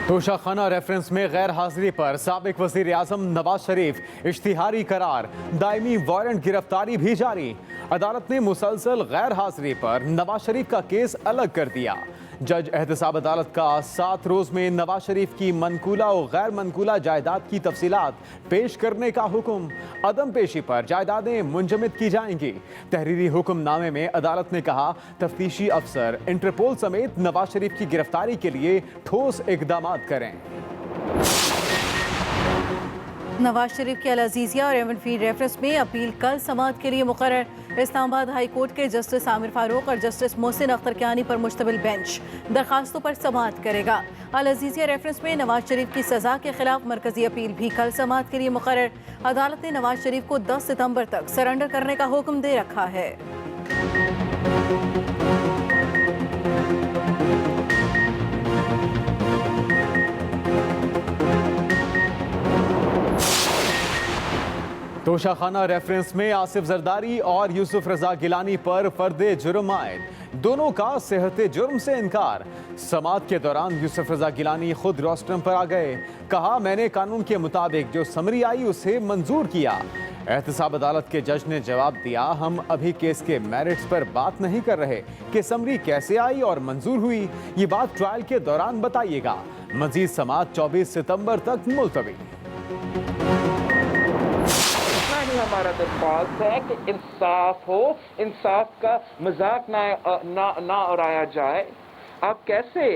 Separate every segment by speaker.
Speaker 1: Toshakhana reference में गैर हाजिरी पर साबिक वजीर आजम नवाज शरीफ इश्तिहारी करार, दायमी वारंट गिरफ्तारी भी जारी। अदालत ने मुसलसल गैर हाजिरी पर नवाज शरीफ का केस अलग कर दिया। जज एहतसाब अदालत का 7 रोज में नवाज शरीफ की मनकूला और गैर मनकूला जायदाद की तफसीलात पेश करने का हुक्म। अदम पेशी पर जायदादें मुंजमद की जाएंगी। तहरीरी हुक्मनामे में अदालत ने कहा, तफ्तीशी अफसर इंटरपोल समेत नवाज शरीफ की गिरफ्तारी के लिए ठोस इकदाम करें।
Speaker 2: नवाज शरीफ के अल-अज़ीज़िया और एवन फीड रेफरेंस में अपील कल समाअत के लिए मुकर्रर। इस्लामाबाद हाई कोर्ट के जस्टिस आमिर फारूक और जस्टिस मोहसिन अख्तर कियानी पर मुश्तमिल बेंच दरखास्तों पर समाअत करेगा। अल-अज़ीज़िया रेफरेंस में नवाज शरीफ की सजा के खिलाफ मरकजी अपील भी कल समाअत के लिए मुकर्रर। अदालत ने नवाज शरीफ को 10 सितंबर तक सरेंडर करने का हुक्म दे रखा है।
Speaker 1: तोशाखाना रेफरेंस में आसिफ जरदारी और यूसुफ रजा गिलानी पर फर्दे जुर्म आयद, दोनों का सेहते जुर्म से इनकार। समाअत के दौरान यूसुफ रजा गिलानी खुद रोस्टरम पर आ गए। कहा, मैंने कानून के मुताबिक जो समरी आई उसे मंजूर किया। एहतसाब अदालत के जज ने जवाब दिया, हम अभी केस के मेरिट्स पर बात नहीं कर रहे कि समरी कैसे आई और मंजूर हुई, ये बात ट्रायल के दौरान बताइएगा। मजीद समाअत 24 सितंबर तक मुलतवी।
Speaker 3: हमारा दरख्वास्त है कि इंसाफ हो, इंसाफ का मजाक ना उड़ाया जाए। आप कैसे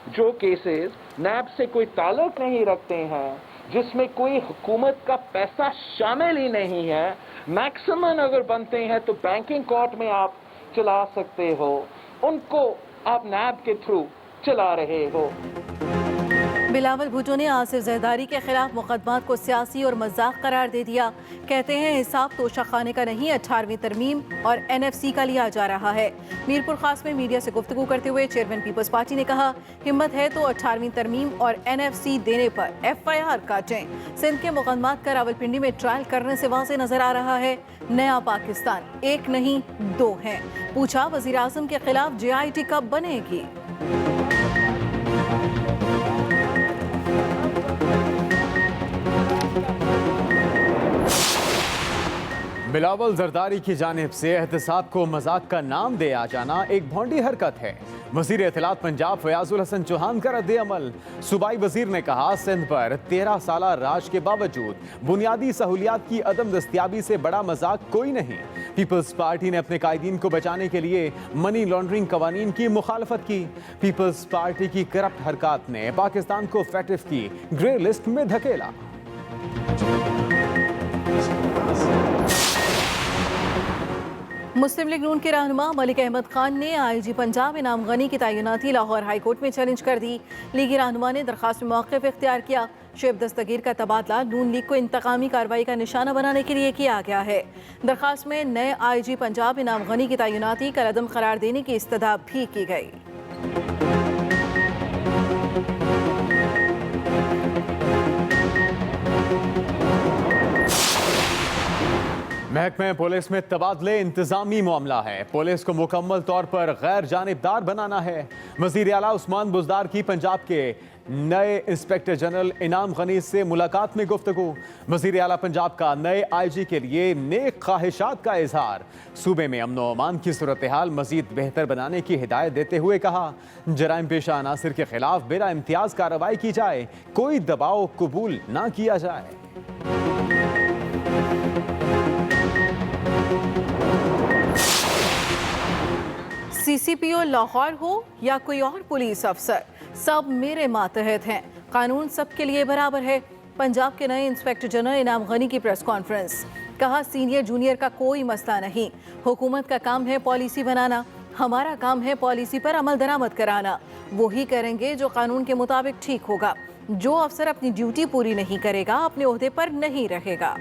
Speaker 3: जो केसेस नैब से कोई ताल्लुक नहीं रखते हैं, जिसमें कोई हुकूमत का पैसा शामिल ही नहीं है, मैक्सिमम अगर बनते हैं तो बैंकिंग कोर्ट में आप चला सकते हो, उनको आप नैब के थ्रू चला रहे हो।
Speaker 2: बिलावल भुट्टो ने आसिफ जरदारी के खिलाफ मुकदमात को सियासी और मजाक करार दे दिया। कहते हैं हिसाब तोशाखाने का नहीं, 18वीं तरमीम और NFC का लिया जा रहा है। मीरपुर खास में मीडिया से गुफ्तगू करते हुए चेयरमैन पीपल्स पार्टी ने कहा, हिम्मत है तो 18वीं तरमीम और NFC देने पर FIR काटें। सिंध के मुकदमात का रावलपिंडी में ट्रायल करने से वाज़ेह नजर आ रहा है, नया पाकिस्तान एक नहीं 2 है। पूछा, वजीर आजम के खिलाफ JIT कब बनेगी?
Speaker 1: बिलावल जरदारी की जानिब से एहतसाब को मजाक का नाम दिया जाना एक भोंडी हरकत है। वजीर इत्तलात पंजाब फयाजुल हसन चौहान का रद्द अमल। सूबाई वजीर ने कहा, सिंध पर 13 साला राज के बावजूद बुनियादी सहूलियात की अदम दस्तियाबी से बड़ा मजाक कोई नहीं। पीपल्स पार्टी ने अपने कायदीन को बचाने के लिए मनी लॉन्ड्रिंग कवानीन की मुखालफत की। पीपल्स पार्टी की करप्ट हरकत ने पाकिस्तान को फैटिफ की ग्रे लिस्ट में धकेला।
Speaker 2: मुस्लिम लीग नून के रहनुमा मलिक अहमद खान ने IG पंजाब इनाम गनी की तैनाती लाहौर हाई कोर्ट में चैलेंज कर दी। लीगी रहनुमा ने दरखास्त में मौक़िफ़ इख्तियार किया। शुएब दस्तगीर का तबादला नून लीग को इंतकामी कार्रवाई का निशाना बनाने के लिए किया गया है। दरखास्त में नए IG पंजाब इनाम गनी की तैनाती कल अदम करार देने की इस्तदा भी की गई।
Speaker 1: महकमे पुलिस में तबादले इंतजामी मामला है। पुलिस को मुकम्मल तौर पर गैर जानिबदार बनाना है। वज़ीर आला उस्मान बुज़दार की पंजाब के नए इंस्पेक्टर जनरल इनाम गनी से मुलाकात में गुफ्तगू। वज़ीर आला पंजाब का नए IG के लिए नेक ख्वाहिशात का इजहार। सूबे में अमन व अमान की सूरत हाल मजीद बेहतर बनाने की हिदायत देते हुए कहा, जराइम पेशा अनासिर के खिलाफ बिला इम्तियाज कार्रवाई की जाए, कोई दबाव कबूल ना किया जाए।
Speaker 2: CCPO लाहौर हो या कोई और पुलिस अफसर, सब मेरे मातहत हैं। कानून सबके लिए बराबर है। पंजाब के नए इंस्पेक्टर जनरल इनाम गनी की प्रेस कॉन्फ्रेंस। कहा, सीनियर जूनियर का कोई मसला नहीं। हुकूमत का काम है पॉलिसी बनाना, हमारा काम है पॉलिसी पर अमल दरामद कराना। वही करेंगे जो कानून के मुताबिक ठीक होगा। जो अफसर अपनी ड्यूटी पूरी नहीं करेगा, अपने ओहदे पर नहीं रहेगा।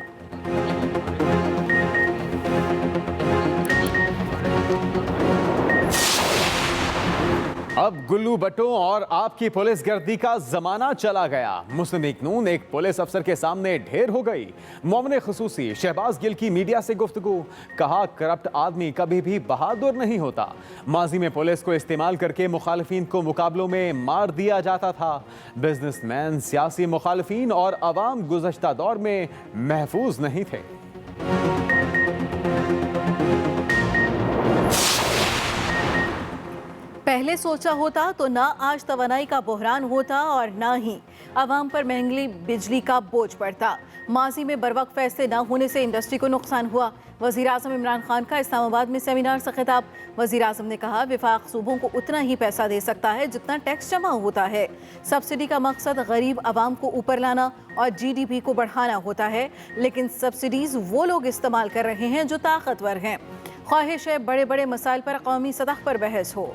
Speaker 1: अब गुल्लू बट्टों और आपकी पुलिस गर्दी का जमाना चला गया। मुस्लिम लीग नून एक पुलिस अफसर के सामने ढेर हो गई। मोमिन खुसूसी शहबाज गिल की मीडिया से गुफ्तगू, कहा करप्ट आदमी कभी भी बहादुर नहीं होता। माजी में पुलिस को इस्तेमाल करके मुखालिफिन को मुकाबलों में मार दिया जाता था। बिजनेसमैन, सियासी मुखालिफिन और अवाम गुज़श्ता दौर में महफूज नहीं थे।
Speaker 2: पहले सोचा होता तो ना आज तवानाई का बहरान होता और ना ही आवाम पर महंगी बिजली का बोझ पड़ता। माजी में बरवक्त फैसले न होने से इंडस्ट्री को नुकसान हुआ। वज़ीर आज़म इमरान खान का इस्लामाबाद में सेमिनार से खिताब। वज़ीर आज़म ने कहा, विफाक सूबों को उतना ही पैसा दे सकता है जितना टैक्स जमा होता है। सब्सिडी का मकसद गरीब आवाम को ऊपर लाना और GDP को बढ़ाना होता है, लेकिन सब्सिडीज वो लोग इस्तेमाल कर रहे हैं जो ताकतवर हैं। ख्वाहिश है बड़े बड़े मसाइल पर कौमी सतह पर बहस हो।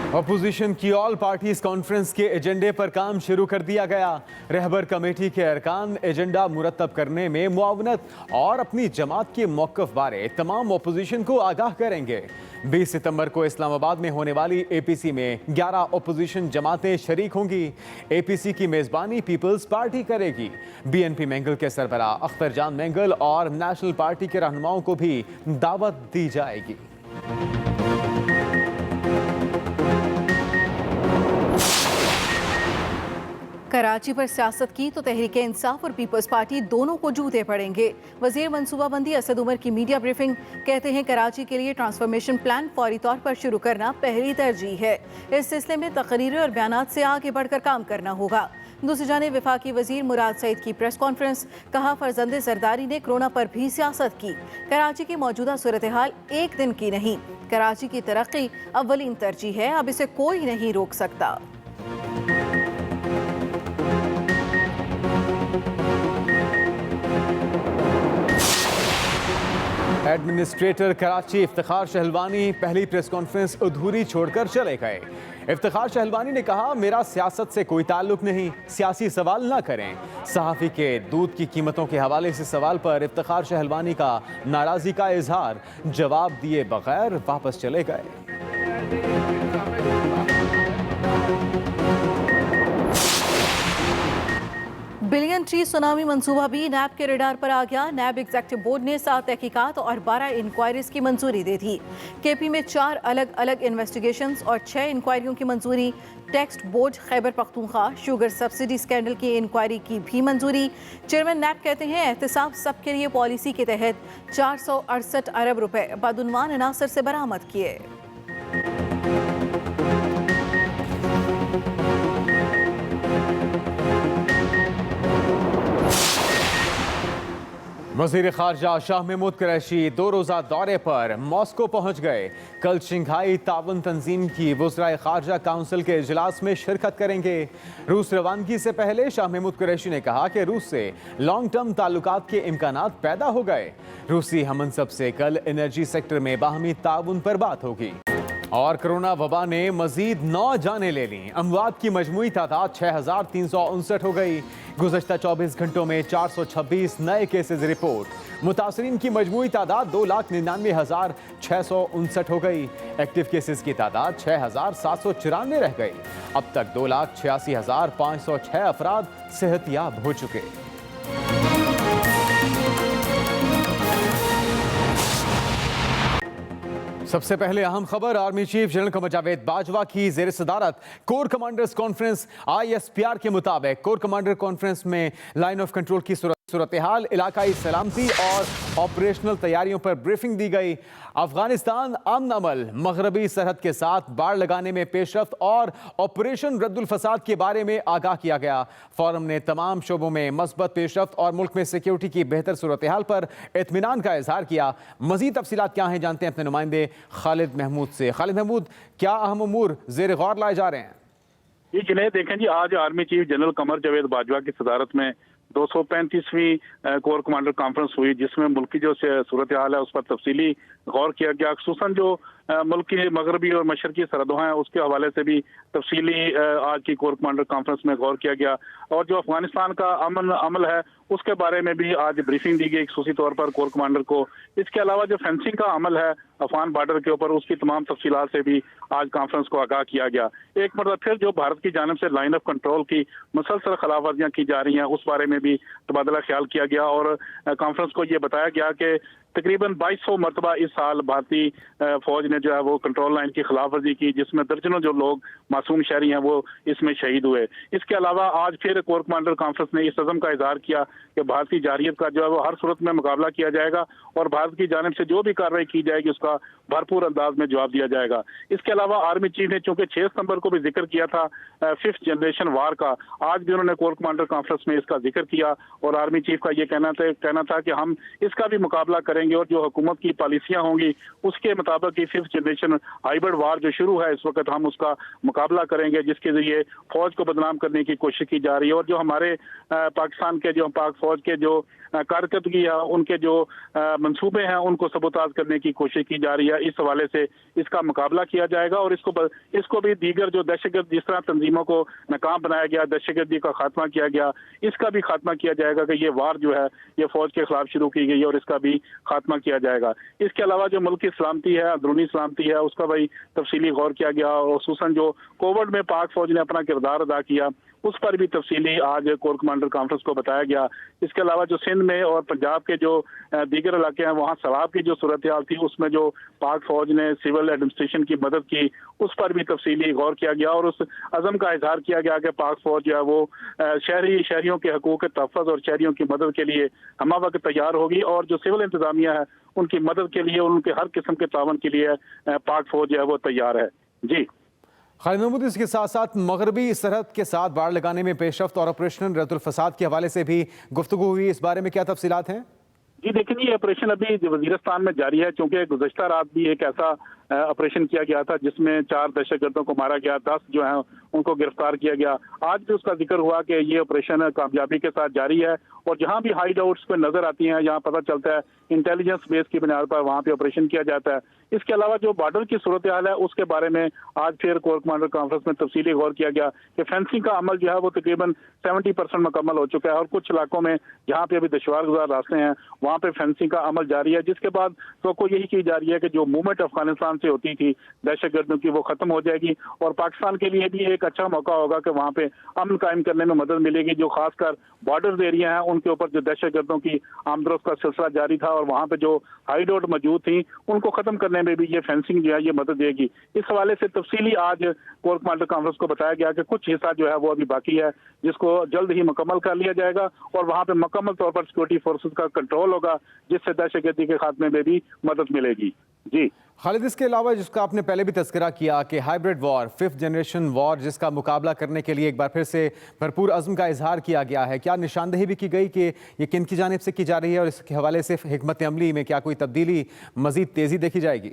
Speaker 1: अपोजिशन की ऑल पार्टीज कॉन्फ्रेंस के एजेंडे पर काम शुरू कर दिया गया। रहबर कमेटी के अरकान एजेंडा मुरतब करने में मुआवनत और अपनी जमात के मौक़िफ़ बारे तमाम अपोजिशन को आगाह करेंगे। 20 सितंबर को इस्लामाबाद में होने वाली APC में 11 अपोजिशन जमातें शरीक होंगी। APC की मेज़बानी पीपल्स पार्टी करेगी। BNP मैंगल के सरबराह अख्तर जान मैंगल और नेशनल पार्टी के रहनुमाओं को भी दावत दी जाएगी।
Speaker 2: कराची पर सियासत की तो तहरीक इंसाफ और पीपल्स पार्टी दोनों को जूते पड़ेंगे। वजीर मनसूबाबंदी असद उमर की मीडिया ब्रीफिंग, कहते हैं कराची के लिए ट्रांसफॉर्मेशन प्लान फौरी तौर पर शुरू करना पहली तरजीह है। इस सिलसिले में तकरीरें और बयानात से आगे बढ़कर काम करना होगा। दूसरी जानिब वफाकी वजीर मुराद सईद की प्रेस कॉन्फ्रेंस, कहा फरजंदे जरदारी ने कोरोना पर भी सियासत की। कराची की मौजूदा सूरत हाल एक दिन की नहीं, कराची की तरक्की अव्वलीन तरजीह है, अब इसे कोई नहीं रोक सकता।
Speaker 1: एडमिनिस्ट्रेटर कराची इफ्तिखार शहलवानी पहली प्रेस कॉन्फ्रेंस अधूरी छोड़कर चले गए। इफ्तिखार शहलवानी ने कहा, मेरा सियासत से कोई ताल्लुक नहीं, सियासी सवाल ना करें। सहाफ़ी के दूध की कीमतों के हवाले से सवाल पर इफ्तिखार शहलवानी का नाराज़गी का इजहार, जवाब दिए बगैर वापस चले गए।
Speaker 2: बिलियन ट्री सुनामी मंसूबा भी नैब के रडार पर आ गया। नैब एग्जीक्यूटिव बोर्ड ने 7 तहकीकात और 12 इंक्वायरीज की मंजूरी दे दी। KP में 4 अलग अलग इन्वेस्टिगेशंस और 6 इंक्वायरियों की मंजूरी। Text board Khyber Pakhtunkhwa sugar subsidy scandal की इंक्वायरी की भी मंजूरी। चेयरमैन नैब कहते हैं, एहतिसाब सबके लिए पॉलिसी के तहत 468 अरब रुपए बदउनवान अनासर से बरामद किए।
Speaker 1: वज़ीर ख़ारजा शाह महमूद कुरैशी 2 रोज़ा दौरे पर मॉस्को पहुँच गए। कल शंघाई ताउन तंजीम की वज़राए ख़ारजा काउंसिल के इजलास में शिरकत करेंगे। रूस रवानगी से पहले शाह महमूद कुरैशी ने कहा कि रूस से लॉन्ग टर्म ताल्लुकात के इम्कानात पैदा हो गए। रूसी हमनसब से कल एनर्जी सेक्टर में बाहमी ताउन पर बात होगी। और कोरोना वबा ने मजीद 9 जानें ले लीं। अमवात की मजमूई तादाद 6359 हो गई। गुज़श्ता 24 घंटों में 426 नए केसेज रिपोर्ट। मुतासरीन की मजमूई तादाद 2,99,659 हो गई। एक्टिव केसेज की तादाद 6,794 रह गई। अब तक 2,86,506 अफराद सेहतयाब हो चुके। सबसे पहले अहम खबर, army chief general Qamar Javed Bajwa की जेर सदारत कोर कमांडर्स कॉन्फ्रेंस। ISPR के मुताबिक कोर कमांडर कॉन्फ्रेंस में लाइन ऑफ कंट्रोल की सूरत हाल, इलाकाई सलामती और ऑपरेशनल तैयारियों पर ब्रीफिंग दी गई। अफगानिस्तान अमन अमल, मगरबी सरहद के साथ बाड़ लगाने में पेशरफ्त और ऑपरेशन रद्दुल फसाद के बारे में आगाह किया गया। फोरम ने तमाम शोबों में मस्बत पेशरफ्त और मुल्क में सिक्योरिटी की बेहतर सूरत हाल पर इत्मीनान का इजहार किया। मजीद तफसीलात क्या हैं, जानते हैं अपने नुमाइंदे खालिद महमूद से। खालिद महमूद, क्या अहम उमूर जेर गौर लाए जा रहे हैं?
Speaker 4: ये जिन्हें देखें जी, आज army chief general Qamar Javed Bajwa की सदारत में 235वीं कोर कमांडर कॉन्फ्रेंस हुई, जिसमें मुल्क की जो सूरत हाल है उस पर तफसीली गौर किया गया। खुसूसन जो मुल्क की मगरबी और मशरकी सरहदों हैं उसके हवाले से भी तफसीली आज की कोर कमांडर कॉन्फ्रेंस में गौर किया गया। और जो अफगानिस्तान का अमल है उसके बारे में भी आज ब्रीफिंग दी गई खसूसी तौर पर कोर कमांडर को। इसके अलावा जो फेंसिंग का अमल है अफगान बॉर्डर के ऊपर उसकी तमाम तफसीलात से भी आज कॉन्फ्रेंस को आगाह किया गया। एक मतलब फिर जो भारत की जानिब से लाइन ऑफ कंट्रोल की मुसलसल खिलाफवर्जियां की जा रही हैं उस बारे में भी तबादला ख्याल किया गया। और कॉन्फ्रेंस को ये बताया गया कि तकरीबन 2200 मरतबा इस साल भारतीय फौज ने जो है वो कंट्रोल लाइन की खिलाफ वर्जी की, जिसमें दर्जनों जो लोग मासूम शहरी हैं वो इसमें शहीद हुए। इसके अलावा आज फिर कोर कमांडर कॉन्फ्रेंस ने इस अज़म का इजहार किया कि भारतीय जारियत का जो है वो हर सूरत में मुकाबला किया जाएगा और भारत की जानिब से जो भी कार्रवाई की जाएगी उसका भरपूर अंदाज में जवाब दिया जाएगा। इसके अलावा आर्मी चीफ ने चूंकि 6 सितंबर को भी जिक्र किया था 5th जनरेशन वार का, आज भी उन्होंने कोर कमांडर कॉन्फ्रेंस में इसका जिक्र किया और आर्मी चीफ का ये कहना था कि हम इसका भी मुकाबला करेंगे और जो हुकूमत की पॉलिसियां होंगी उसके मुताबिक 5th जनरेशन हाइब्रिड वार जो शुरू है इस वक्त हम उसका मुकाबला करेंगे, जिसके जरिए फौज को बदनाम करने की कोशिश की जा रही है। और जो हमारे पाकिस्तान के जो पाक फौज के जो कारकर्दगी है उनके जो मंसूबे हैं उनको सबूताज करने की कोशिश की जा रही है। इस हवाले से इसका मुकाबला किया जाएगा और इसको भी दीगर जो दहशतगर्द जिस तरह तंजीमों को नाकाम बनाया गया, दहशतगर्दी का खात्मा किया गया, इसका भी खात्मा किया जाएगा कि ये वार जो है ये फौज के खिलाफ शुरू की गई है और इसका भी खात्मा किया जाएगा। इसके अलावा जो मुल्क की सलामती है, अंदरूनी सलामती है, उसका भाई तफसीली गौर किया गया और खुसूसन जो कोविड में पाक फौज ने अपना किरदार अदा किया उस पर भी तफसीली आज कोर कमांडर कॉन्फ्रेंस को बताया गया। इसके अलावा जो सिंध में और पंजाब के जो दीगर इलाके हैं वहाँ सैलाब की जो सूरत हाल थी उसमें जो पाक फौज ने सिविल एडमिनिस्ट्रेशन की मदद की उस पर भी तफसीली गौर किया गया और उस अज़म का इजहार किया गया कि पाक फौज जो है वो शहरियों के हकूक़ के तहफ़्फ़ुज़ और शहरियों की मदद के लिए हमा वक्त तैयार होगी और जो सिविल इंतज़ामिया है उनकी मदद के लिए उनके हर किस्म के तावन के लिए पाक फौज जो है वो तैयार है। जी
Speaker 1: खालिद महमूद, इसके साथ साथ मगरबी सरहद के साथ बाड़ लगाने में पेशरफ्त और ऑपरेशन रद्दुल फसाद के हवाले से भी गुफ्तगू हुई। इस बारे में क्या तफसीलात हैं?
Speaker 4: जी देखिए, ये ऑपरेशन अभी वजीरस्तान में जारी है क्योंकि गुज़श्ता रात भी एक ऐसा ऑपरेशन किया गया था जिसमें 4 दहशतगर्दों को मारा गया, 10 जो है उनको गिरफ्तार किया गया। आज भी उसका जिक्र हुआ कि ये ऑपरेशन कामयाबी के साथ जारी है और जहां भी हाइड आउट्स पे नजर आती हैं यहाँ पता चलता है इंटेलिजेंस बेस की बुनियाद पर वहां पे ऑपरेशन किया जाता है। इसके अलावा जो बॉर्डर की सूरत हाल है उसके बारे में आज फिर कोर कमांडर कॉन्फ्रेंस में तफसीली गौर किया गया कि फेंसिंग का अमल जो है वो तकरीबन 70% मुकम्मल हो चुका है और कुछ इलाकों में जहाँ पे अभी दुश्वार गुजार रास्ते हैं वहाँ पे फेंसिंग का अमल जारी है, जिसके बाद तो यही की जा रही है कि जो मूवमेंट अफगानिस्तान से होती थी दहशतगर्दों की वो खत्म हो जाएगी और पाकिस्तान के लिए भी एक अच्छा मौका होगा कि वहाँ पे अमन कायम करने में मदद मिलेगी। जो खासकर बॉर्डर एरिया है उनके ऊपर जो दहशतगर्दों की आमदरफ्त का सिलसिला जारी था और वहाँ पे जो हाइड आउट मौजूद थी उनको खत्म करने में भी ये फेंसिंग जो है ये मदद देगी। इस हवाले से तफसीली आज कोर कमांडर कॉन्फ्रेंस को बताया गया कि कुछ हिस्सा जो है वो अभी बाकी है जिसको जल्द ही मुकम्मल कर लिया जाएगा और वहाँ पे मुकम्मल तौर पर सिक्योरिटी फोर्सेज का कंट्रोल होगा जिससे दहशतगर्दी के खात्मे में भी मदद मिलेगी। जी
Speaker 1: खालिद, इसके अलावा जिसका आपने पहले भी तज़किरा किया कि hybrid war 5th generation war जिसका मुकाबला करने के लिए एक बार फिर से भरपूर अज़्म का इजहार किया गया है, क्या निशानदेही भी की गई कि ये किन की जानिब से की जा रही है और इसके हवाले से हिकमत अमली में क्या कोई तब्दीली मजीद तेज़ी देखी जाएगी?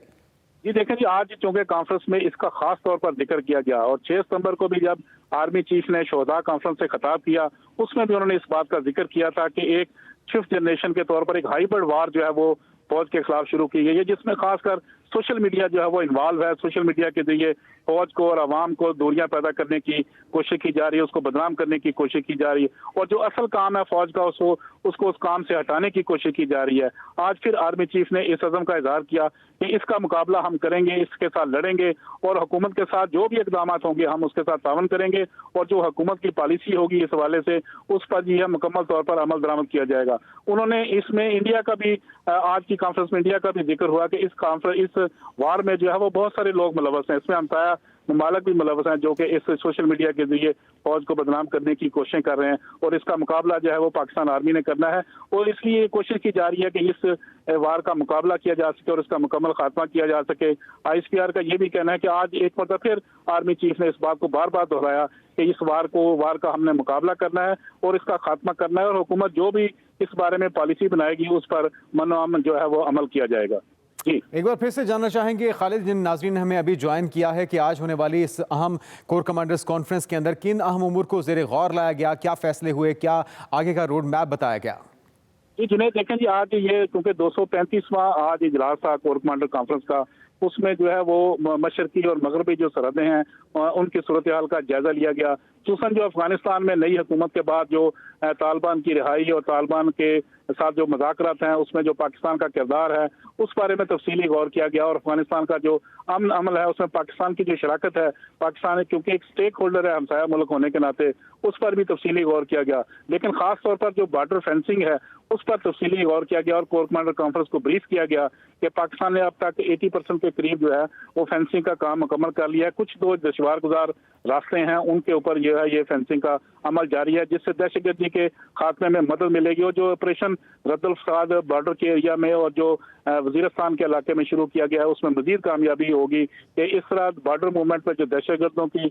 Speaker 4: जी देखें जी, आज चूंकि कॉन्फ्रेंस में इसका खास तौर पर जिक्र किया गया और 6 सितंबर को भी जब आर्मी चीफ ने शोहदा कॉन्फ्रेंस से खिताब किया उसमें भी उन्होंने इस बात का जिक्र किया था कि एक 5th जनरेशन के तौर पर एक हाइब्रिड वार जो है वो फौज के खिलाफ शुरू की गई है जिसमें खासकर सोशल मीडिया जो है वो इन्वॉल्व है। सोशल मीडिया के जरिए फौज को और आवाम को दूरियां पैदा करने की कोशिश की जा रही है, उसको बदनाम करने की कोशिश की जा रही है और जो असल काम है फौज का उसको उस काम से हटाने की कोशिश की जा रही है। आज फिर आर्मी चीफ ने इस अज़म का इजहार किया कि इसका मुकाबला हम करेंगे, इसके साथ लड़ेंगे और हुकूमत के साथ जो भी इक़दाम होंगे हम उसके साथ तावन करेंगे और जो हुकूमत की पॉलिसी होगी इस हवाले से उस पर भी मुकम्मल तौर पर अमल दरामद किया जाएगा। उन्होंने इसमें इंडिया का भी आज की कॉन्फ्रेंस में इंडिया का भी जिक्र हुआ कि इस वार में जो है वो बहुत सारे लोग मुलव्वस हैं, इसमें हमसाया ममालिक भी मुलव्वस हैं जो कि इस सोशल मीडिया के जरिए फौज को बदनाम करने की कोशिश कर रहे हैं और इसका मुकाबला जो है वो पाकिस्तान आर्मी ने करना है और इसलिए कोशिश की जा रही है कि इस वार का मुकाबला किया जा सके और इसका मुकम्मल खात्मा किया जा सके। ISPR का ये भी कहना है कि आज एक मतलब फिर आर्मी चीफ ने इस बात को बार बार दोहराया कि इस वार का हमने मुकाबला करना है और इसका खात्मा करना है और हुकूमत जो भी इस बारे में पॉलिसी बनाएगी उस पर मनो जो है वो अमल किया जाएगा। जी
Speaker 1: एक बार फिर से जानना चाहेंगे खालिद, जिन नाज़रीन ने हमें अभी ज्वाइन किया है कि आज होने वाली इस अहम कोर कमांडर्स कॉन्फ्रेंस के अंदर किन अहम उमूर को ज़ेरे गौर लाया गया, क्या फैसले हुए, क्या आगे का रोड मैप बताया गया?
Speaker 4: जी जुनैद, देखें जी आज ये क्योंकि 235वां आज इजलास था कोर कमांडर कॉन्फ्रेंस का, उसमें जो है वो मशरकी और मगरबी जो सरहदें हैं उनकी सूरत हाल का जायजा लिया गया। खुसूसन जो अफगानिस्तान में नई हुकूमत के बाद जो तालिबान की रिहाई और तालिबान के साथ जो मुज़ाकरात हैं उसमें जो पाकिस्तान का किरदार है उस बारे में तफसीली गौर किया गया और अफगानिस्तान का जो अमन अमल है उसमें पाकिस्तान की जो शराकत है, पाकिस्तान क्योंकि एक स्टेक होल्डर है हमसाया मुल्क होने के नाते, उस पर भी तफसीली गौर किया गया। लेकिन खास तौर पर जो बॉर्डर फेंसिंग है उस पर तफसीली गौर किया गया और कोर कमांडर कॉन्फ्रेंस को ब्रीफ किया गया कि पाकिस्तान ने अब तक 80% के करीब जो है वो फेंसिंग का काम मुकम्मल कर लिया है। कुछ दो दुश्वार गुजार रास्ते हैं उनके ऊपर जो है ये फेंसिंग का अमल जारी है, जिससे दहशतगर्दी के खात्मे में मदद मिलेगी। और जो ऑपरेशन रद्दुल फसाद बॉर्डर के एरिया में और जो वजीरस्तान के इलाके में शुरू किया गया है उसमें मजीद कामयाबी होगी कि इस तरह बॉर्डर मूवमेंट पर जो दहशतगर्दों की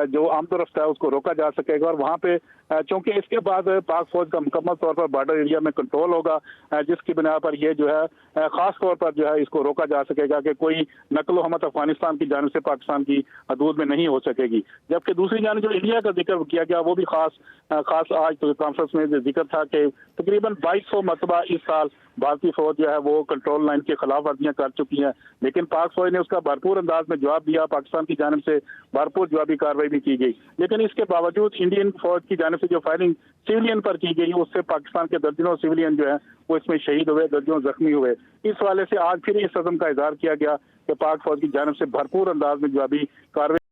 Speaker 4: जो आमदोरफ्त है उसको रोका जा सकेगा। और वहाँ पे चूंकि इसके बाद पाक फौज का मुकम्मल तौर पर बॉर्डर एरिया में कंट्रोल होगा, जिसकी बिना पर यह जो है खास तौर पर जो है इसको रोका जा सकेगा कि कोई नकलो हमत अफगानिस्तान की जानिब से पाकिस्तान की हदूद में नहीं हो सकेगी। जबकि दूसरी जानिब जो इंडिया का जिक्र किया गया वो भी खास आज तो कॉन्फ्रेंस में जिक्र था कि तकरीबन 2200 मरतबा इस साल भारतीय फौज जो है वो कंट्रोल लाइन की खिलाफ वर्जियां कर चुकी हैं, लेकिन पाक फौज ने उसका भरपूर अंदाज में जवाब दिया। पाकिस्तान की जानिब से भरपूर जवाबी कार्रवाई भी की गई, लेकिन इसके बावजूद इंडियन फौज की जानिब से जो फायरिंग सिविलियन पर की गई उससे पाकिस्तान के दर्जनों सिविलियन जो है वो इसमें शहीद हुए, दर्जनों जख्मी हुए। इस हवाले से आज फिर इस अज़म का इजहार किया गया कि पाक फौज की जानिब से भरपूर अंदाज में जवाबी कार्रवाई